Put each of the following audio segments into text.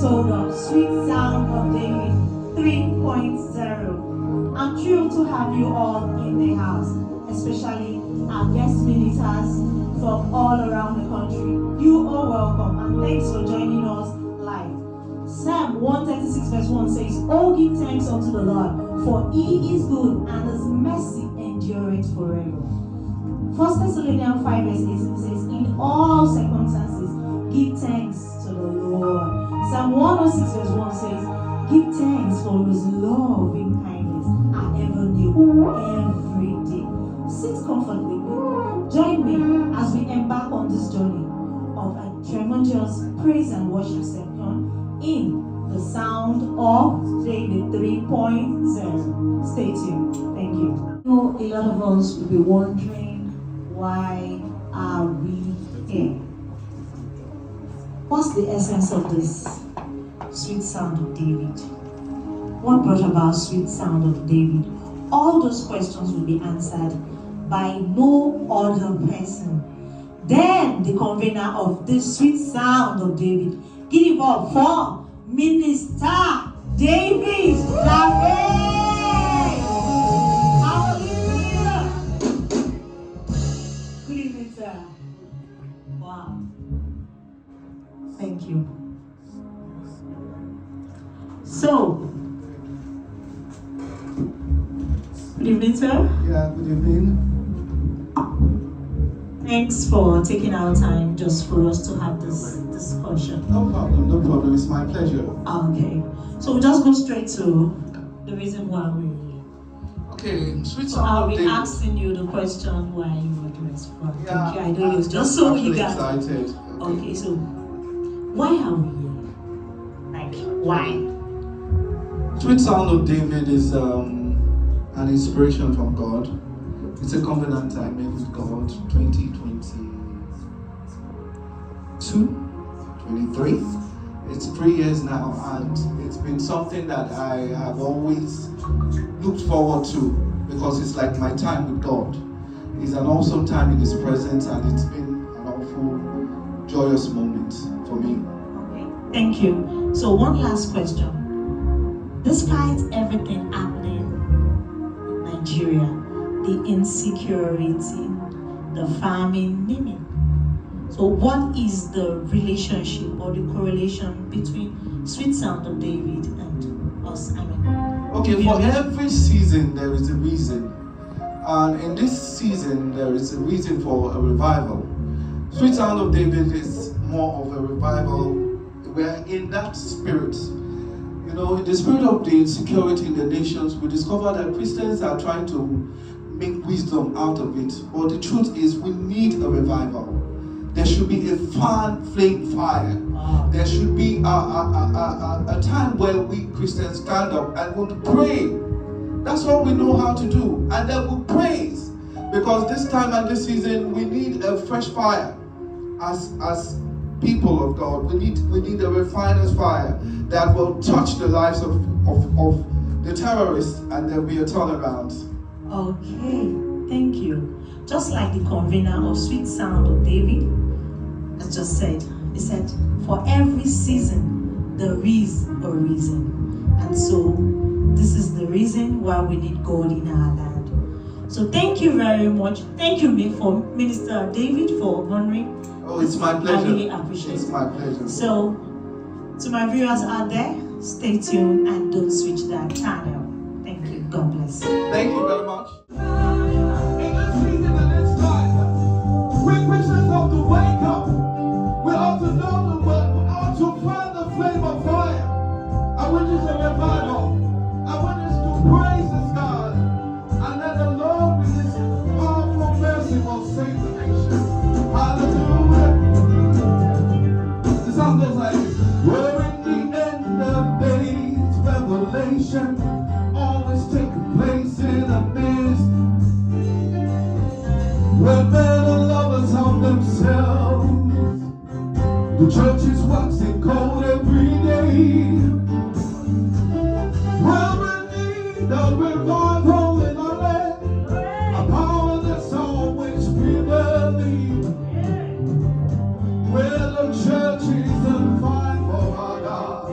episode of Sweet Sound of David 3.0. I'm thrilled to have you all in the house, especially our guest ministers from all around the country. You are welcome and thanks for joining us live. Psalm 136 verse 1 says, "Oh, give thanks unto the Lord, for he is good and his mercy endureth forever." 1 Thessalonians 5 verse 18 says, "In all circumstances, give thanks to the Lord." Psalm 106 verse 1 says, "Give thanks for his loving kindness are ever new every day." Sit comfortably. Join me as we embark on this journey of a tremendous praise and worship section in the Sound of David 3.0. Stay tuned. Thank you. I know a lot of us will be wondering, why are we here? What's the essence of this Sweet Sound of David? What brought about Sweet Sound of David? All those questions will be answered by no other person than the convener of this Sweet Sound of David. Give it up for Minister David Lafe. Hallelujah. Good evening, sir. Wow. Thank you. So, good evening, sir. Yeah, good evening. Thanks for taking our time just for us to have this discussion. No problem. It's my pleasure. Okay. So we'll just go straight to the reason why we're here. Okay, Sweet So Sound I'll of be David. asking you the question why you would respond. Yeah, Thank you. I know it's just so you guys. excited. Okay, so why are we here? Like, why? Sweet Sound of David is an inspiration from God. It's a covenant I made with God 2022, 23. It's 3 years now, and it's been something that I have always looked forward to because it's like my time with God. It's an awesome time in His presence, and it's been an awful, joyous moment for me. Okay, thank you. So one last question. Despite everything happening in Nigeria, the insecurity, the famine, naming. So what is the relationship or the correlation between Sweet Sound of David and us? Okay, for every season there is a reason. And in this season there is a reason for a revival. Sweet Sound of David is more of a revival. We're in that spirit. You know, in the spirit of the insecurity in the nations, we discover that Christians are trying to make wisdom out of it. But the truth is, we need a revival. There should be a fan flame fire. There should be a time where we Christians stand up and we'll pray. That's what we know how to do. And then we'll praise. Because this time and this season, we need a fresh fire. As people of God, we need a refiner's fire that will touch the lives of the terrorists, and there'll be a turnaround. Okay, thank you. Just like the convener of Sweet Sound of David has just said, he said, for every season, there is a reason. And so, this is the reason why we need God in our land. So thank you very much. Thank you, for Minister David, for honoring. Oh, it's my pleasure. I really appreciate it. It's my pleasure. So, to my viewers out there, stay tuned and don't switch that channel. Thank you. God bless. Thank you very much. In this season and this time, we Christians have to wake up. We ought to know the word. We ought to find the flame of fire. I want you to revival. I want us to praise this God. And let the Lord with His powerful mercy will save the nation. Hallelujah. The song goes like this. We're in the end of days, revelation always taking place in the midst, where men and lovers harm themselves. The church is waxing cold every day. We're in need of revival in our land, a power that's always prevailing, where the church is on fire for our God.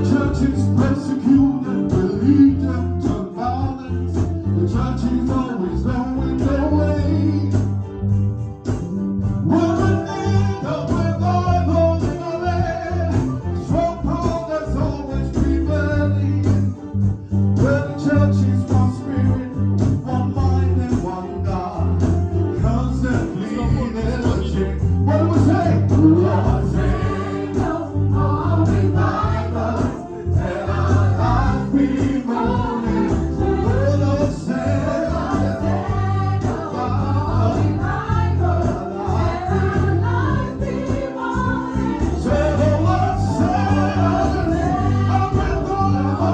church is persecuted, will lead them to violence. The church is always going their way. We're in need of revival in our land. Strong power that's always prevailing. Where the church is one spirit, one mind and one God, constantly energy. What do we say? Lord, say no more revival, and our life be moving. Lord, say no more revival, and our life be moving. Say, Lord, say a revival.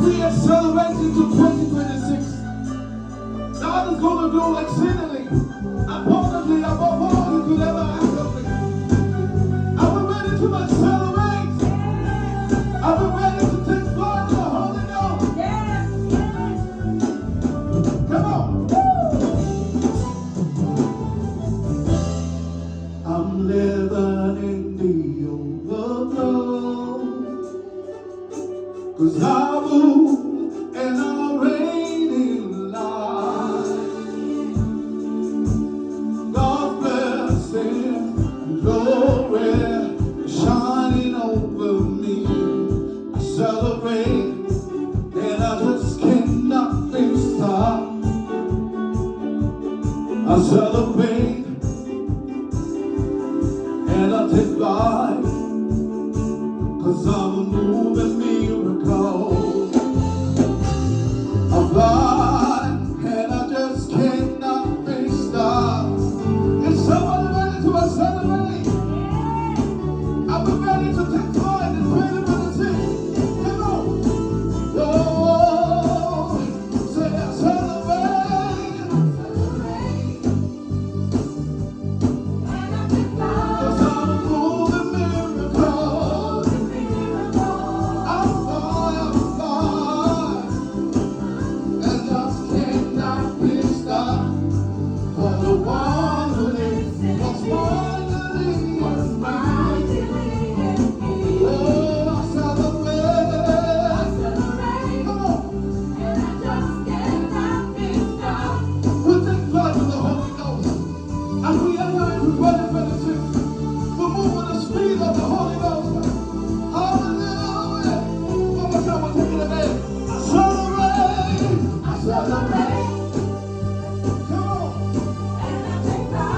We are celebrating to 2026. God is going to do exceedingly, abundantly, above all you could ever ask of me. Are we ready to celebrate? Are we ready to take part in the Holy Ghost? Come on. I'm living in the overflow, 'cause I move and I reign in life. God's blessing and glory shining over me. I celebrate and I just cannot be stopped. I celebrate and I take life, 'cause I'm a moving miracle of life, and I just cannot be stopped. Is someone ready to celebrate? Are we ready to take part in 2026? Come on. Oh, say I celebrate, 'cause I'm a moving miracle. celebrate. Come on.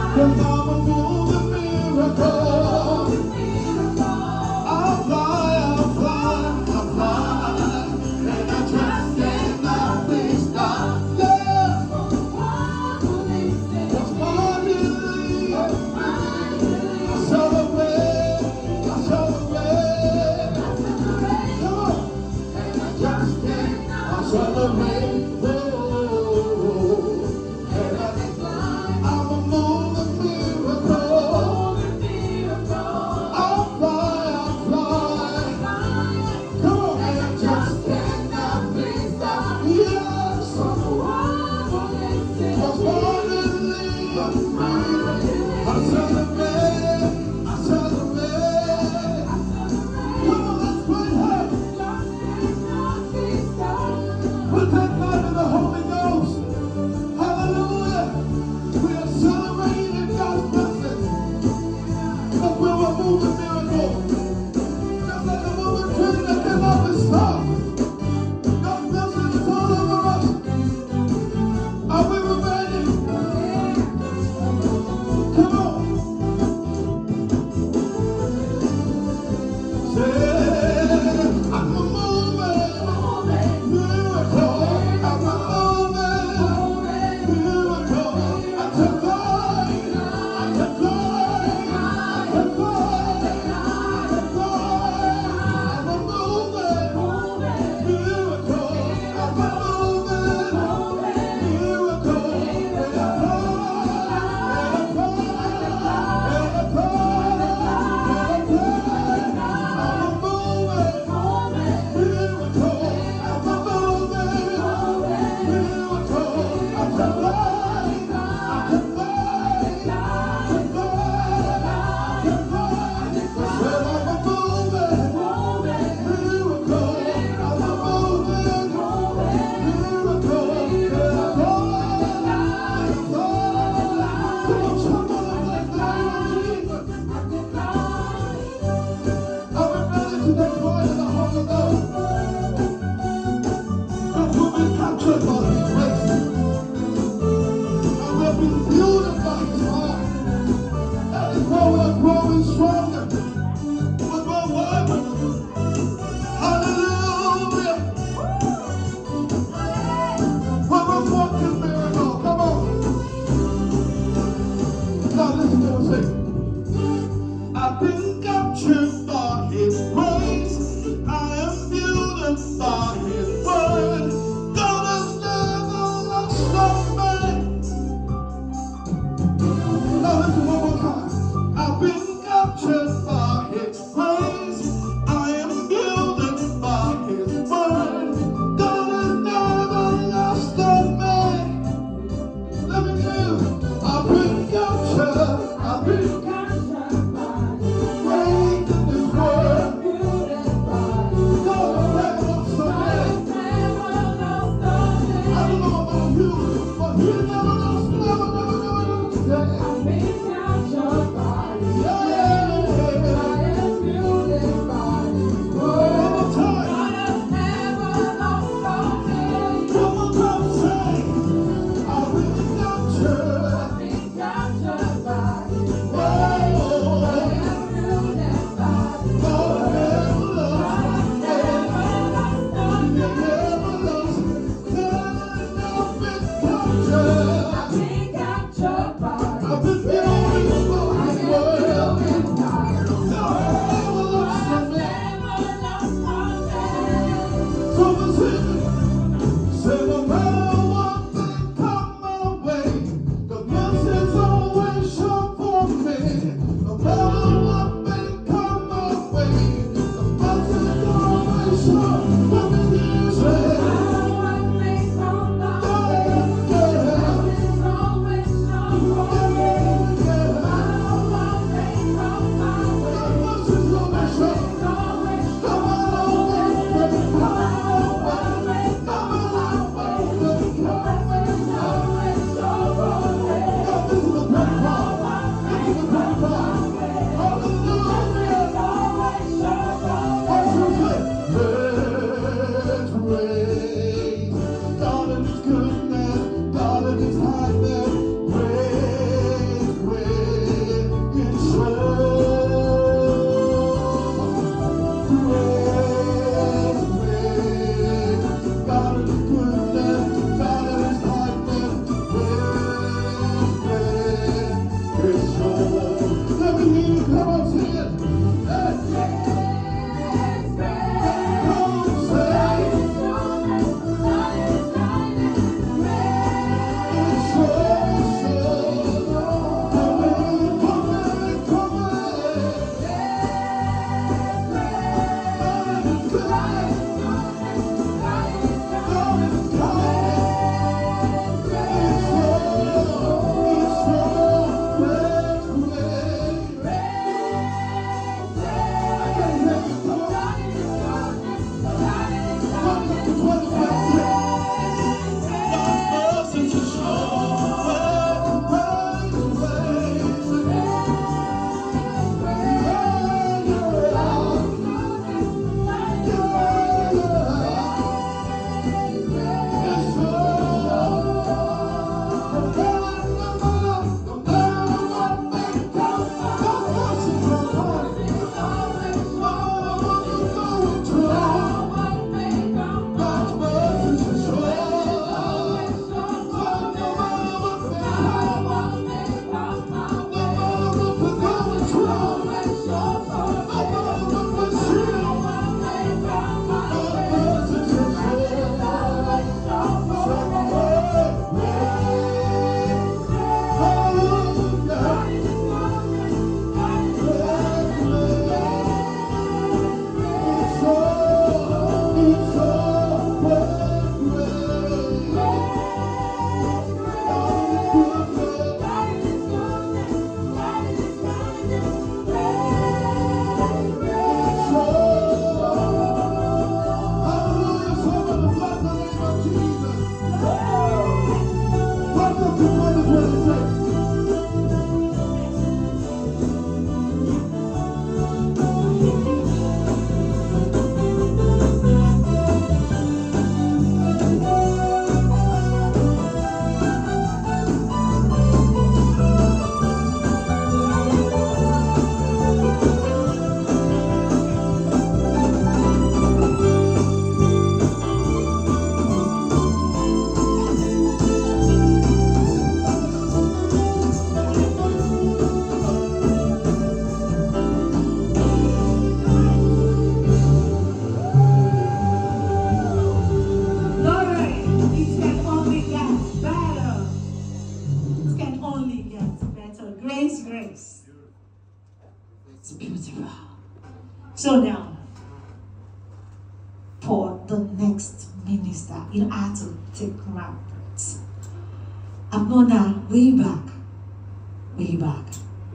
'Cause I'm a moving miracle. I'll fly, I'll fly, I'll fly. And I trust in the wisdom. Yeah. That's my belief. I celebrate, I celebrate. Come on. And I trust in, I celebrate. Oh, and I'm a moving miracle. beautiful. So now, for the next minister, you have to take my words. I've known her way back,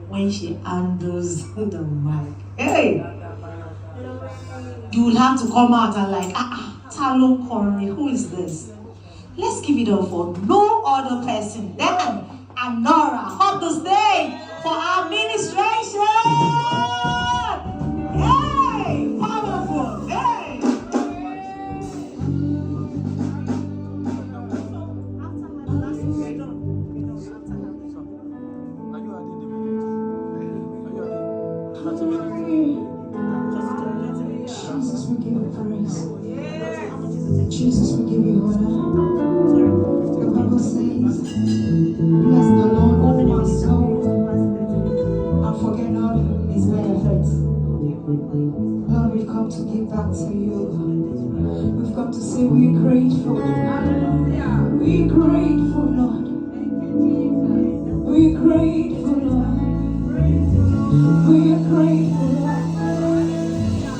when she handles the mic. Hey! You will have to come out and like, Talon Corey, who is this? Let's give it up for no other person than Anora up the stage for our administration. Hey, powerful. Hey. Jesus, we give you praise. Jesus, we give you honor. The Bible says, bless the Lord, all my soul, and forget not his benefits. Lord, we've come to give back to you. We've come to say we're grateful. We're grateful, Lord. We're grateful, Lord. We're grateful, Lord.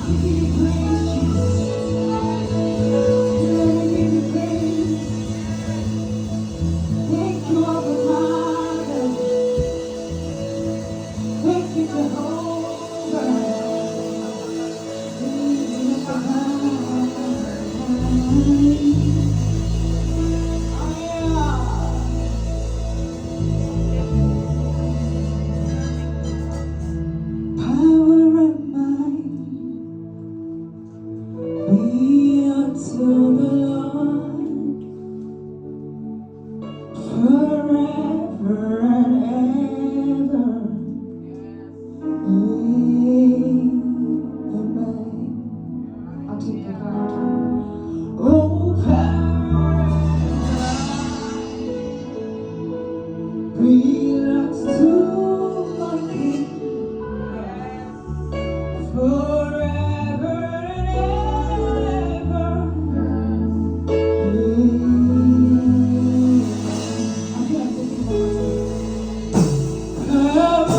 We give you praise, Jesus. Lord, we give you praise. Thank you, Abba Father. Thank you, Jehovah. Power and might be unto the Lord forever and ever. Amen. I'll take the card. Oh, power belongs to my King forever and ever. Amen. I feel like taking that.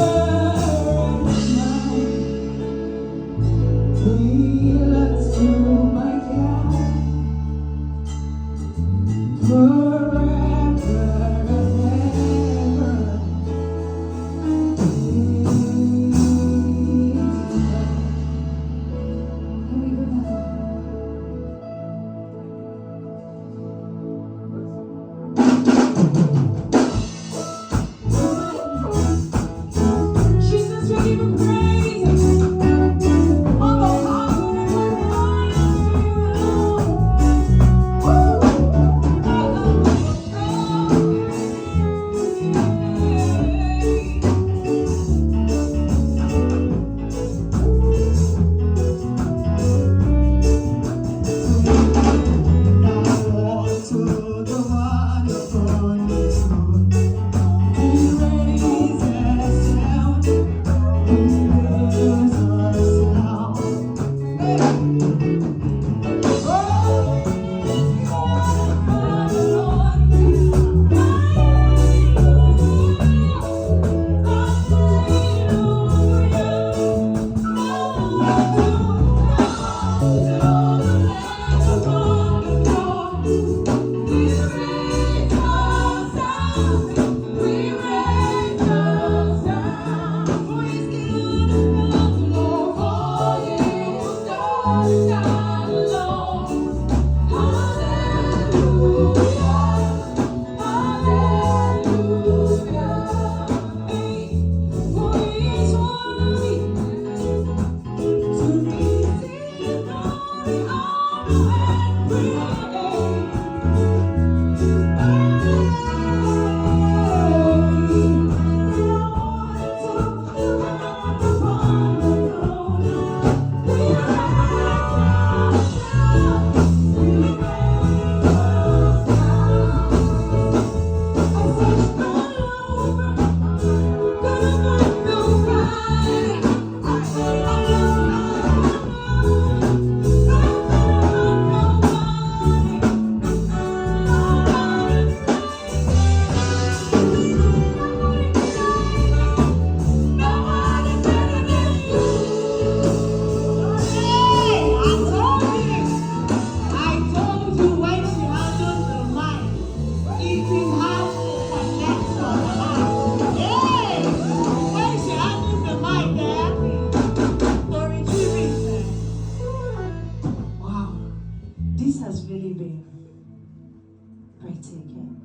weekend.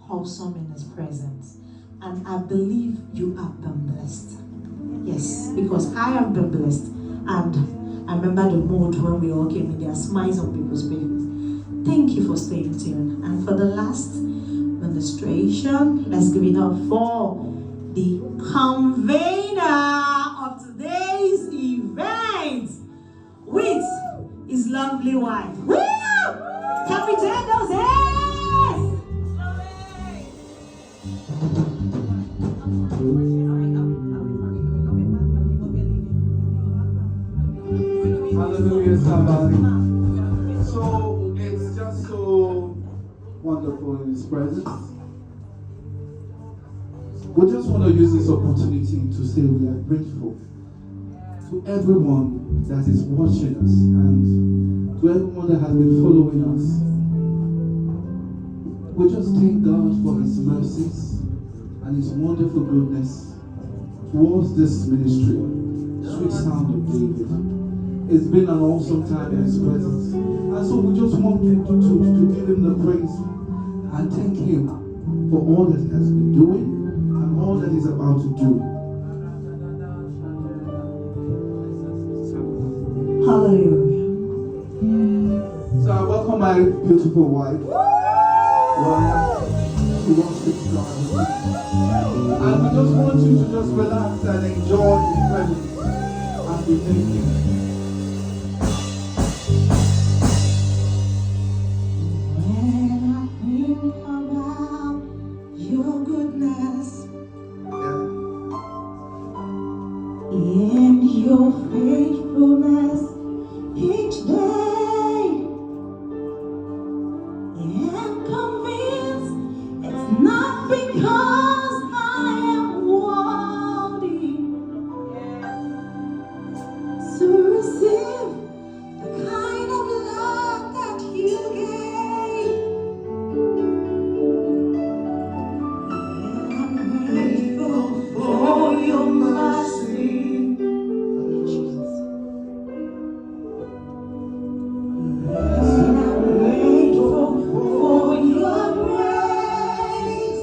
Wholesome in His presence. And I believe you have been blessed. Yes, because I have been blessed. And I remember the mood when we all came in, there are smiles on people's faces. Thank you for staying tuned. And for the last ministration, let's give it up for the convener of today's event with his lovely wife. Woo! Can we take those hands? Hallelujah, somebody. So it's just so wonderful in His presence. We just want to use this opportunity to say we are grateful to everyone that is watching us and to everyone that has been following us. We just thank God for His mercies and His wonderful goodness towards this ministry, Sweet Sound of David. It's been an awesome time in His presence. And so we just want to give Him the praise and thank Him for all that He has been doing and all that He's about to do. Hallelujah. So I welcome my beautiful wife, to worship God. And we just want you to just relax and enjoy His presence and be thinking. When I think about your goodness and your faithfulness each day, I'm convinced it's not because I am worthy to receive the kind of love that you gave. I'm grateful for your mercy. Jesus. And I'm grateful for your grace.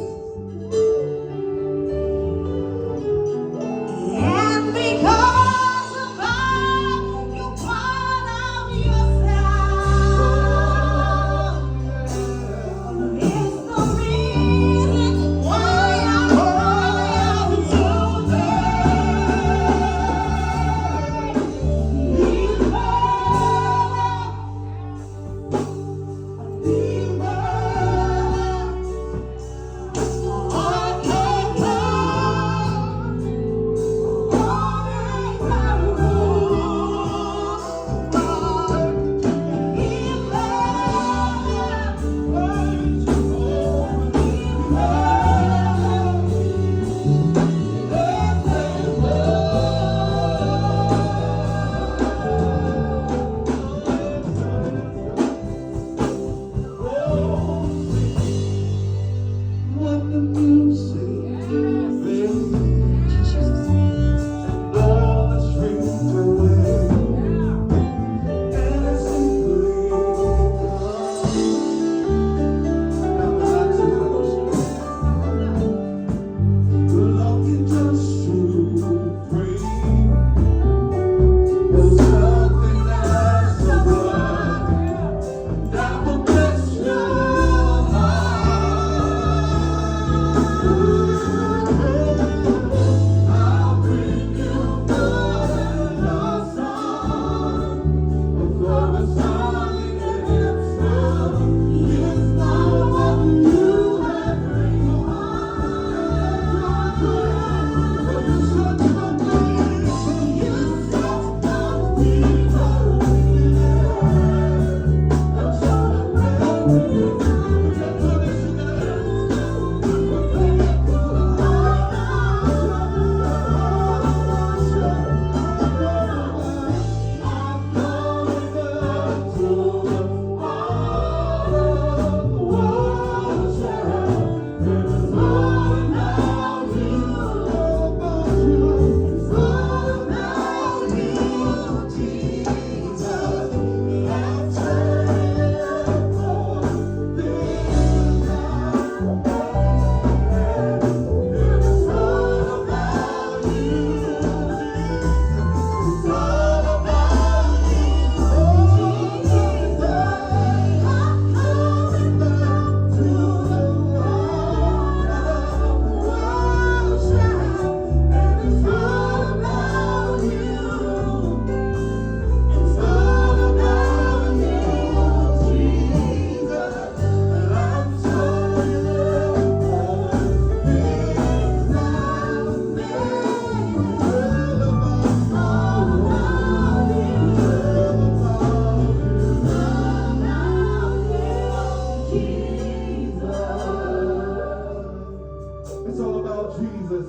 It's all about Jesus.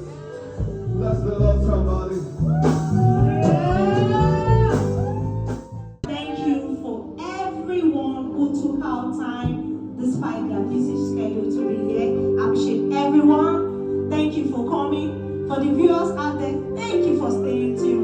Bless the Lord, somebody. Thank you for everyone who took out time despite their busy schedule to be here. I appreciate everyone. Thank you for coming. For the viewers out there, thank you for staying tuned.